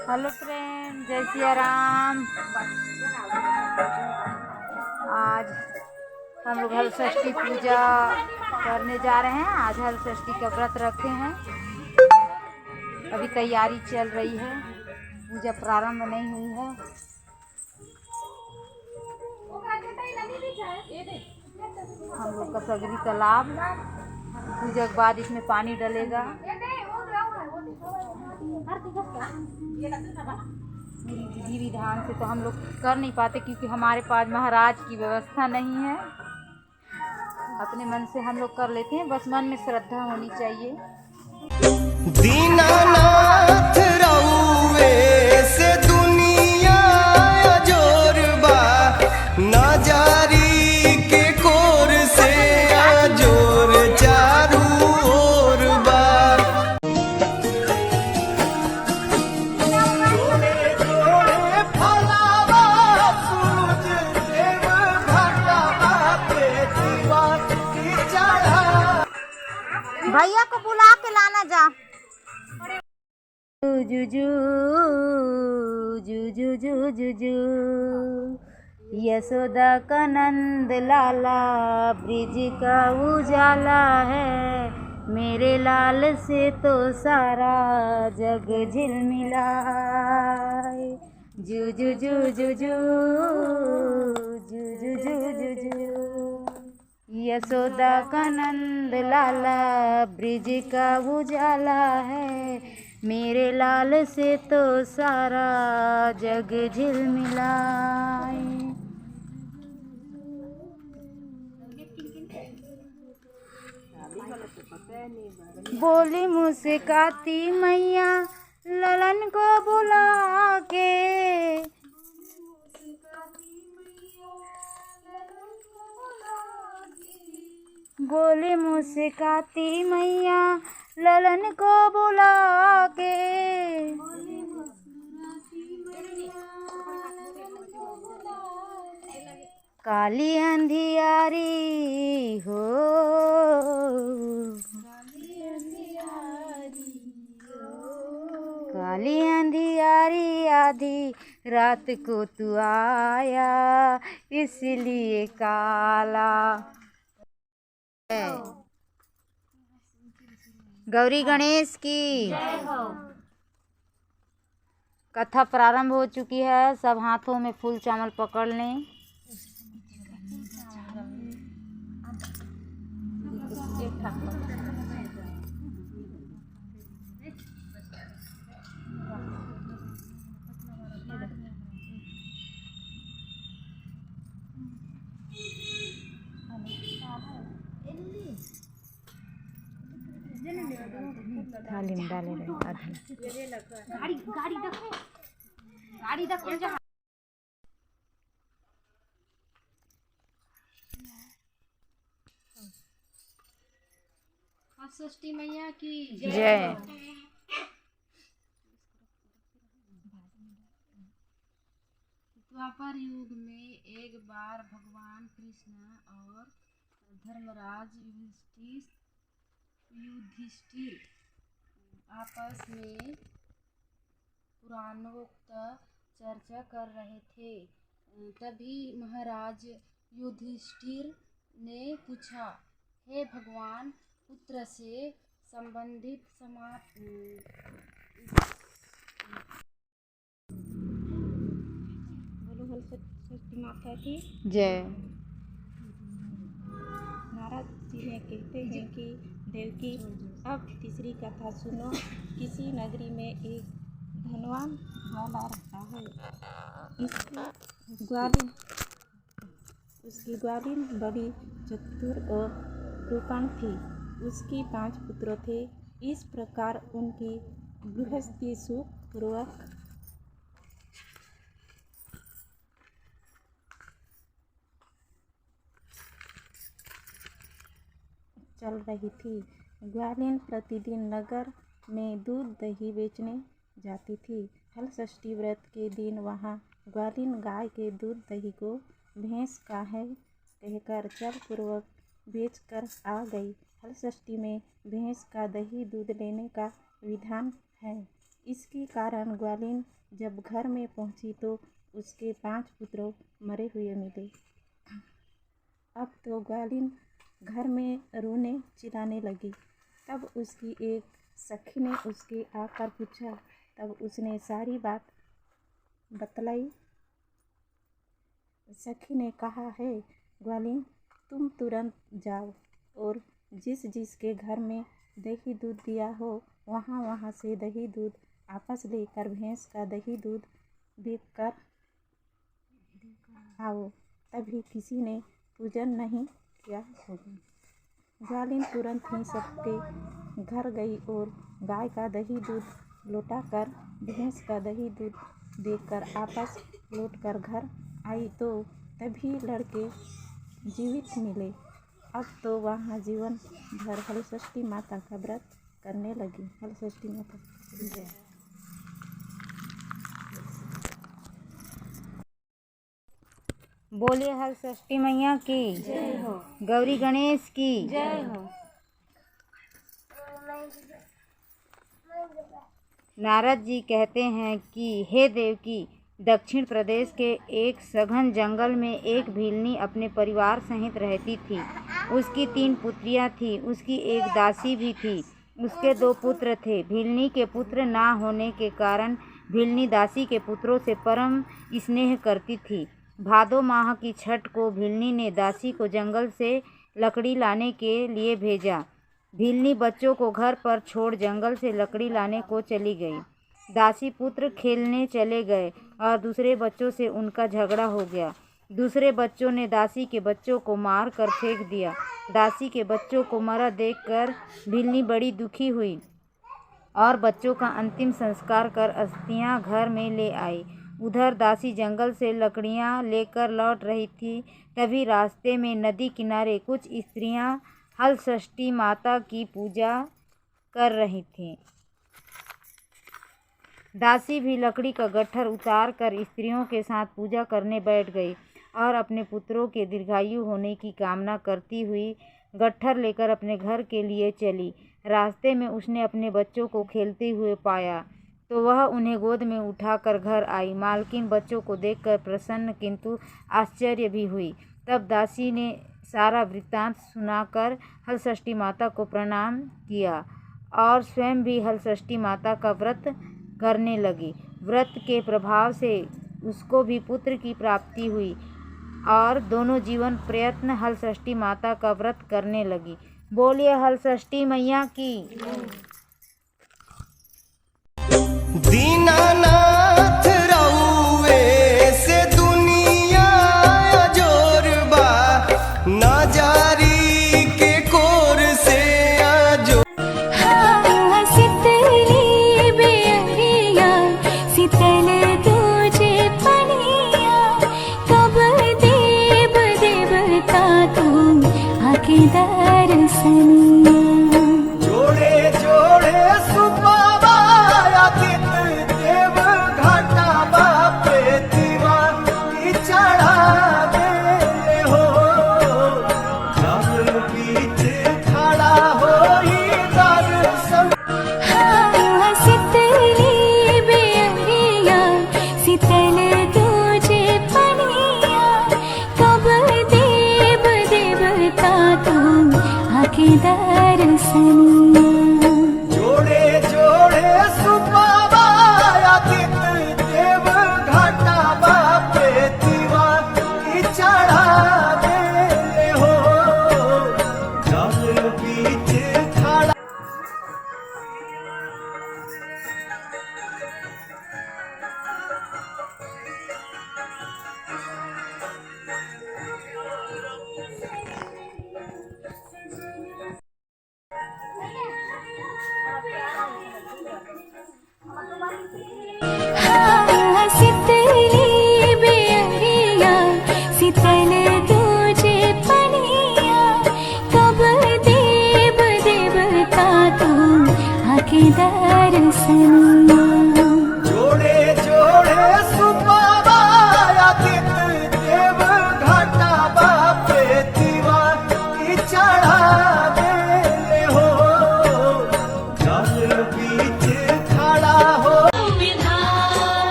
Hello friend, जय सिया राम। आज हम लोग हल षष्ठी पूजा करने जा रहे हैं। आज हल षष्ठी का व्रत रखे हैं। अभी तैयारी चल रही है, पूजा प्रारंभ नहीं हुई है। हम लोग का सगरी तालाब पूजा के बाद इसमें पानी डलेगा। विधि विधान से तो हम लोग कर नहीं पाते, क्योंकि हमारे पास महाराज की व्यवस्था नहीं है। अपने मन से हम लोग कर लेते हैं, बस मन में श्रद्धा होनी चाहिए। दीनानाथ रउवे से दुनिया अजोरबा, ना जारी के कोर से अजोर चारू ओर बा। जोड़े जोड़े फलावा सूरज देव घटावा पे दीवा की चढ़ा। भैया को बुला के लाना जा। जू जू जू जू जू जू जू यशोदा का नंद लाला, ब्रिज का उजाला है। मेरे लाल से तो सारा जग झिलमिला है। जू जू जू जू जू जू जू जू जू जू यशोदा का नंद लाला, ब्रिज का उजाला है। मेरे लाल से तो सारा जग झिलमिलाए। बोली मुस्काती मैया ललन को बुला के, बोले मुस्काती मैया ललन को बुला के। काली अंधियारी हो, काली अंधियारी आधी रात को तू आया, इसलिए काला। गौरी गणेश की कथा प्रारंभ हो चुकी है। सब हाथों में फूल चावल पकड़ लें। थाली में डाले रहे गाड़ी गाड़ी देखो, गाड़ी देखो जहाँ। षष्ठी मैया की जय। द्वापर युग में एक बार भगवान कृष्ण और धर्मराज युधिष्ठिर आपस में पुराणोक्त चर्चा कर रहे थे। तभी महाराज युधिष्ठिर ने पूछा, हे भगवान, पुत्र से संबंधित षष्ठी माता की जय। नारद जी ने कहते हैं कि देवकी, अब तीसरी कथा सुनो। किसी नगरी में एक धनवान वाला रहता है। उसकी ग्वालिन बड़ी चतुर और रूपण थी। उसकी 5 पुत्र थे। इस प्रकार उनकी गृहस्थी सुखपूर्वक चल रही थी। ग्वालिन प्रतिदिन नगर में दूध दही बेचने जाती थी। हल षष्ठी व्रत के दिन वहाँ ग्वालिन गाय के दूध दही को भैंस का है कहकर चल पूर्वक बेच कर आ गई। हल षष्ठी में भैंस का दही दूध लेने का विधान है। इसके कारण ग्वालिन जब घर में पहुंची तो उसके 5 पुत्र मरे हुए मिले। अब तो ग्वालिन घर में रोने चिल्लाने लगी। तब उसकी एक सखी ने उसके आकर पूछा। तब उसने सारी बात बतलाई। सखी ने कहा, है ग्वालिन, तुम तुरंत जाओ और जिसके घर में दही दूध दिया हो वहाँ से दही दूध आपस लेकर भैंस का दही दूध देकर आओ, तभी किसी ने पूजन नहीं किया होगा। ग्वालिन तुरंत ही सबके घर गई और गाय का दही दूध लौटाकर भैंस का दही दूध देकर आपस लौटकर घर आई तो तभी लड़के जीवित मिले। अब तो वहाँ जीवन भर हलषष्ठी माता का व्रत करने लगी। हलषष्ठी माता जय। बोलिए हलषष्ठी मैया की जय हो। गौरी गणेश की जय हो। नारद जी कहते हैं कि हे देवकी, दक्षिण प्रदेश के एक सघन जंगल में एक भीलनी अपने परिवार सहित रहती थी। उसकी 3 पुत्रियां थीं, उसकी एक दासी भी थी, उसके 2 पुत्र थे। भीलनी के पुत्र ना होने के कारण भीलनी दासी के पुत्रों से परम स्नेह करती थी। भादो माह की छठ को भीलनी ने दासी को जंगल से लकड़ी लाने के लिए भेजा। भीलनी बच्चों को घर पर छोड़ जंगल से लकड़ी लाने को चली गई। दासी पुत्र खेलने चले गए और दूसरे बच्चों से उनका झगड़ा हो गया। दूसरे बच्चों ने दासी के बच्चों को मार कर फेंक दिया। दासी के बच्चों को मरा देखकर भीलनी बड़ी दुखी हुई और बच्चों का अंतिम संस्कार कर अस्थियां घर में ले आई। उधर दासी जंगल से लकड़ियां लेकर लौट रही थी। तभी रास्ते में नदी किनारे कुछ स्त्रियां हलषष्ठी माता की पूजा कर रही थीं। दासी भी लकड़ी का गट्ठर उतार कर स्त्रियों के साथ पूजा करने बैठ गई और अपने पुत्रों के दीर्घायु होने की कामना करती हुई गट्ठर लेकर अपने घर के लिए चली। रास्ते में उसने अपने बच्चों को खेलते हुए पाया तो वह उन्हें गोद में उठाकर घर आई। मालकिन बच्चों को देखकर प्रसन्न किंतु आश्चर्य भी हुई। तब दासी ने सारा वृत्तांत सुनाकर हलषष्ठी माता को प्रणाम किया और स्वयं भी हलषष्ठी माता का व्रत करने लगी। व्रत के प्रभाव से उसको भी पुत्र की प्राप्ति हुई और दोनों जीवन प्रयत्न हलषष्ठी माता का व्रत करने लगी। बोलिए हलषष्ठी मैया की। दीनानाथ रउवे से दुनिया अजोरबा, ना जारी के कोर से अजो। हाँ शीतली बेअरिया, शीतल तुझे पनिया, कब देव देवता तुम आके दर्शनिया। जोड़े जोड़े सुबाबा आदित्य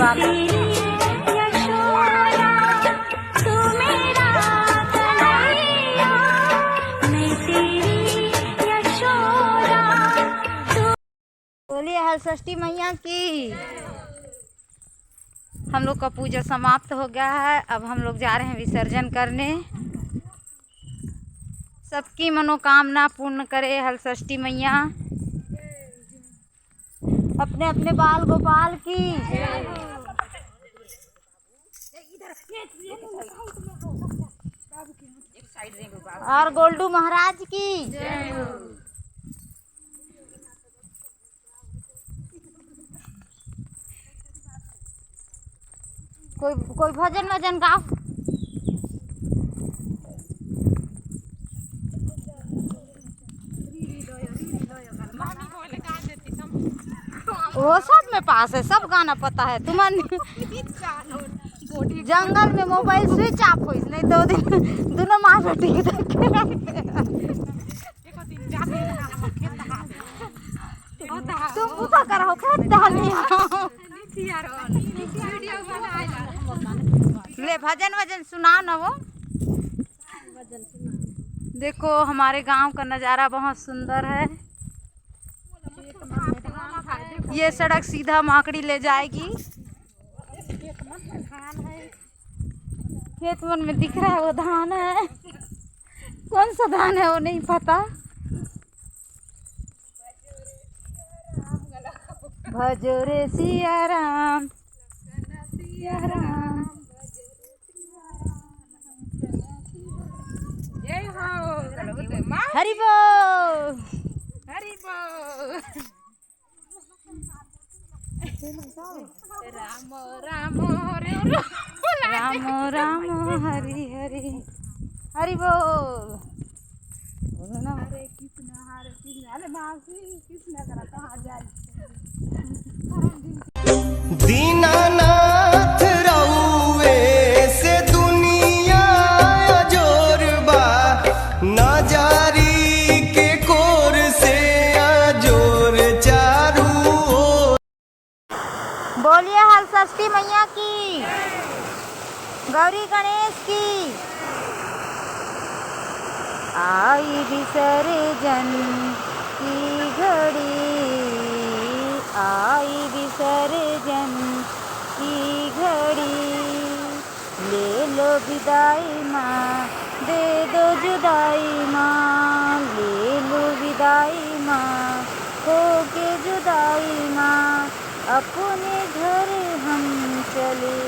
तेरी यशोदा, तू मेरा कन्हैया, मैं तेरी यशोदा, तू। बोलिए हल षष्ठी मैया की। हम लोग का पूजा समाप्त हो गया है। अब हम लोग जा रहे हैं विसर्जन करने। सबकी मनोकामना पूर्ण करे हल षष्ठी मैया। अपने अपने बाल गोपाल की। और गोल्डू महाराज की। कोई भजन वजन गाओ। वो सब में पास है, सब गाना पता है तुम्हारे। जंगल में मोबाइल स्विच ऑफ हो, नहीं तो दिन दोनों माँ बेटी तुम पूजा करो ले भजन वजन सुना ना वो। देखो हमारे गांव का नज़ारा बहुत सुंदर है। ये सड़क सीधा माकड़ी ले जाएगी। खेत मन में दिख रहा है वो धान है। कौन सा धान है वो नहीं पता। भजो रे सिया राम, सिया राम। हरि बोल, हरि बोल। राम राम राम राम हरि हरि हरि बोल। हरे कृष्ण अरे मासी कृष्ण करा कहाँ जाए। दीनानाथ रउए से दुनिया अजोरबा, नाजारी के कोर से अजोर चारू ओर। बोलिए हल षष्ठी मैया की, गौरी गणेश की। आई विसर्जन की घड़ी, आई विसर्जन की घड़ी। ले लो विदाई माँ, दे दो जुदाई माँ। ले लो विदाई माँ, हो के जुदाई माँ। अपने घर हम चले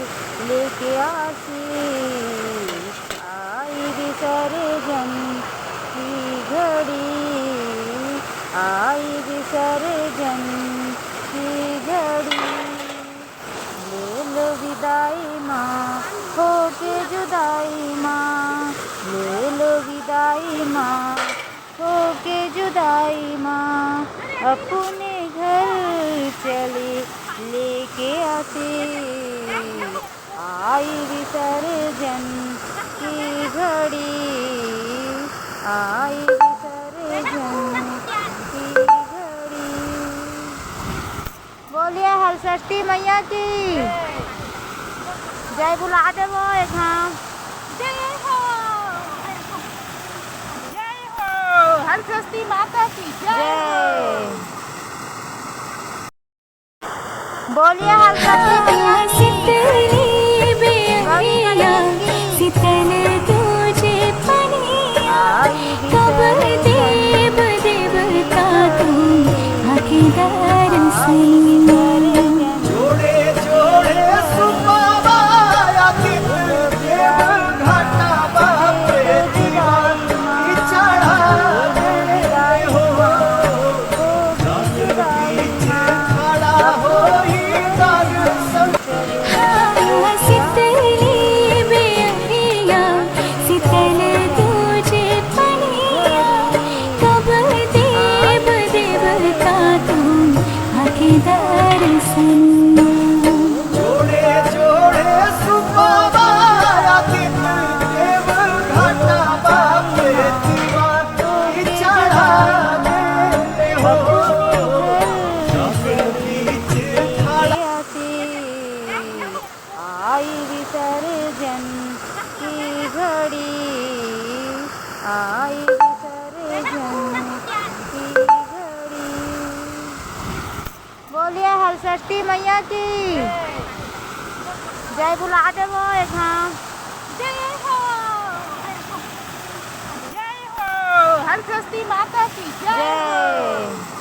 लेके आशीष। आई विसर्जन की घड़ी, आई विसर्जन की घड़ी। ले लो विदाई माँ, हो के जुदाई माँ। ले लो विदाई माँ, हो के जुदाई माँ। अपने घर चले लेके आते। आई विसर्जन की घड़ी, आई विसर्जन की घड़ी। बोलिए हल षष्ठी मैया की जय। बुला देवो एक हाँ। जय हो, जय हो हल षष्ठी माता की जय। बोलिए हल षष्ठी मैया की। शीतली बेअरिया, शीतल तुझे पनिया, कब देव देवता तुम आके दर्शन। जोड़े जोड़े सुबाबाया देव घाटा बापे दीवान की चढ़ा हो। खड़ा हो ही दर्शन। षष्ठी मैया की जय बुला देवो एक हाँ जय हो हल षष्ठी माता की जय हो। जय।